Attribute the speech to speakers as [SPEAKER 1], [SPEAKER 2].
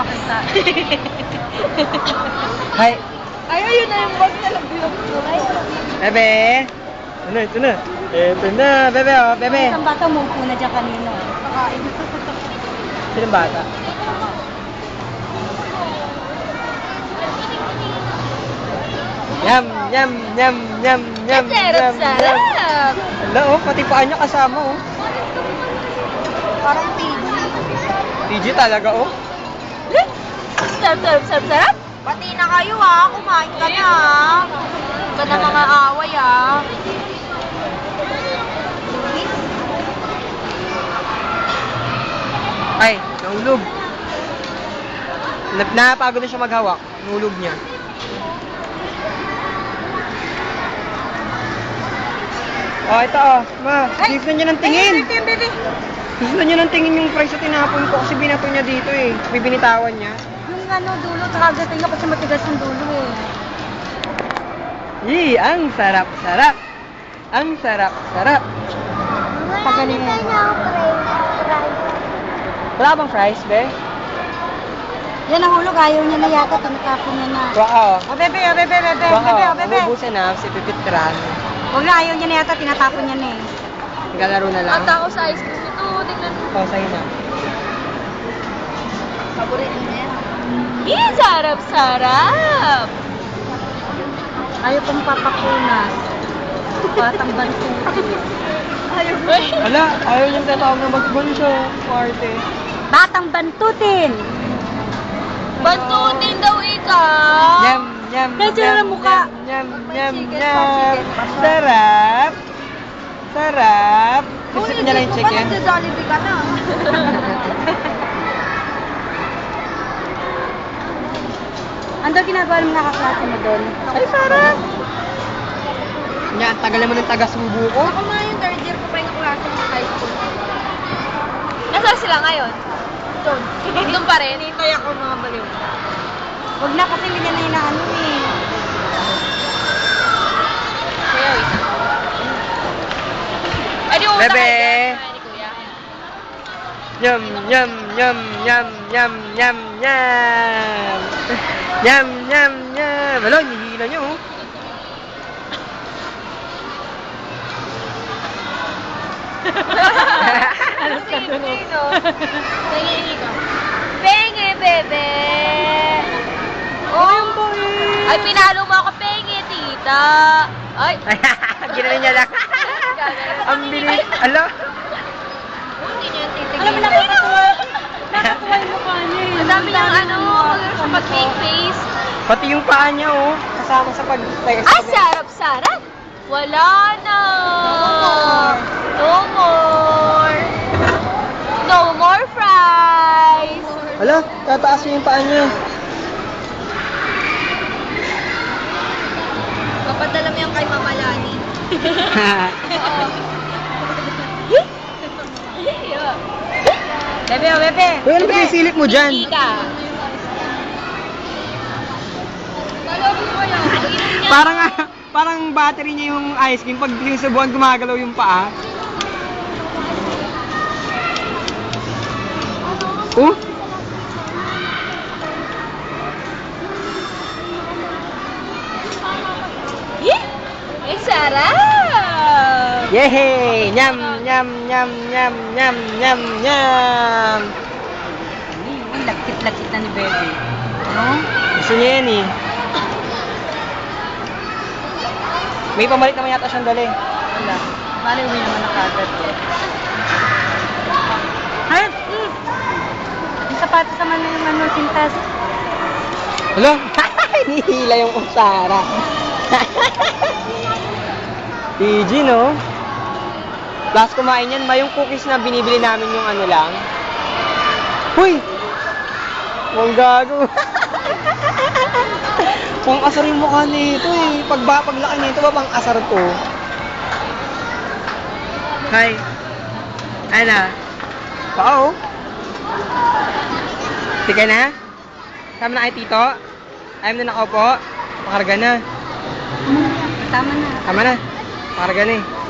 [SPEAKER 1] makita.
[SPEAKER 2] Hi.
[SPEAKER 1] Ay, ayun na yung bag na nag-vlog ko.
[SPEAKER 2] Bebe. Ano, ito na. Ito na, bebe, oh, bebe.
[SPEAKER 1] Isang bata umupo na dyan kanino. Kakain.
[SPEAKER 2] Sinong bata? Yum, yum, yum, yum, yum, yum, yum. Hala, oh, pati paa niya kasama, oh.
[SPEAKER 1] Parang TV.
[SPEAKER 2] TG talaga, oh.
[SPEAKER 1] Sarap. Pati na kayo kumain ka na Ka na mga away
[SPEAKER 2] Ay, nahulog. Napagod na siya maghawak. Nahulog niya. Oh, ito oh. Ma, gusto niya ng tingin.
[SPEAKER 1] Baby.
[SPEAKER 2] Gusto niya ng tingin yung price na tinapon ko kasi binato niya dito eh. Bibinitawan niya.
[SPEAKER 1] Yung dulo, tsaka gating nga kasi matigas yung dulo
[SPEAKER 2] Yee, ang sarap-sarap. Ang sarap-sarap.
[SPEAKER 1] Pagaling mo.
[SPEAKER 2] Wala bang fries, be?
[SPEAKER 1] Yan nahulog, ayaw niya na yata, tinatapon niya na.
[SPEAKER 2] Wow.
[SPEAKER 1] Bebe.
[SPEAKER 2] Wow, mabubusin na si pipitran.
[SPEAKER 1] Huwag na, ayaw niya na yata, tinatapon niya na
[SPEAKER 2] Naglalaro na lang.
[SPEAKER 1] ako sa ice cream ito, tingnan mo.
[SPEAKER 2] Oh, sa'yo na.
[SPEAKER 1] Paborito niya yan. Sarap! Ayaw pang papakunas. Batang bantutin. Ayaw ba?
[SPEAKER 2] Wala, ayaw niyang tatawag na magbunso. Parte.
[SPEAKER 1] Batang bantutin! Bantutin daw ikaw!
[SPEAKER 2] Yum, yum,
[SPEAKER 1] Medyo na mukha.
[SPEAKER 2] Yum, yum, yum. Sarap. Sarap. Gusto niya lang yung chicken.
[SPEAKER 1] Nagda-Jollibee ka na. Ano ginagawa ng mga kaklase mo doon?
[SPEAKER 2] Ay, sarap. Yan, tagal naman ng taga-subo ko.
[SPEAKER 1] Ako nga yung third year ko pa yung klase ng high school. Nasaan sila ngayon? Doon. Doon pa rin? Hinintay ako mga baliw. Huwag na kasi hindi na inaano Kaya wait. Ay, di mo
[SPEAKER 2] Bebe.
[SPEAKER 1] ni Kuya.
[SPEAKER 2] Yum, yum, yum, yum, yum, yum, yum. Yum, yum, yum. Wala, hinihila niyo, oh.
[SPEAKER 1] Alas ka doon, Pengi ka. Pengi, bebe! Oh, ay, pinalo mo ako, pengi, tita. Ay!
[SPEAKER 2] Ginawa niya lang. Ang bilis. Ala.
[SPEAKER 1] Hindi niya yung titigil. Alam mo, nakakatuwa yung mukha niya. Ang dami niyang sa pag-fake face.
[SPEAKER 2] Pati yung paa niya, oh. Kasama sa pag-text.
[SPEAKER 1] Ay, sarap-sarap! Wala na! No more! No more fries!
[SPEAKER 2] Ala, tataas niya yung paa niya.
[SPEAKER 1] Papadala mo yan kay Mama Lani. Bebe, bebe!
[SPEAKER 2] Uy, ano ba yung silip mo dyan?
[SPEAKER 1] Ika!
[SPEAKER 2] Parang battery niya yung ice cream. Pag sinusubuan, gumagalaw yung paa. Oh?
[SPEAKER 1] Ay, sarap!
[SPEAKER 2] Yehey! Nyam, nyam, nyam, nyam, nyam, nyam, nyam.
[SPEAKER 1] Uy, lagkit-lagkit na ni Bebe. Ano?
[SPEAKER 2] Gusto niya yan eh. May pamalit naman yata siyang dali.
[SPEAKER 1] Wala. Bali, uwi naman na kagad. Ay! Yung sapatos naman yung sintas.
[SPEAKER 2] Hala? Hinihila yung usara. PG, no? Last kumain yan, yung cookies na binibili namin yung ano lang. Huy! Huwag gago. Pang asar yung mukha nito eh. Paglaki nito ba pang asar to? Hi. Ano? Oo. Sige na? Tama na kay tito? Ayaw na nakaupo? Pakarga na.
[SPEAKER 1] Tama na.
[SPEAKER 2] Tama na. Pakarga na eh.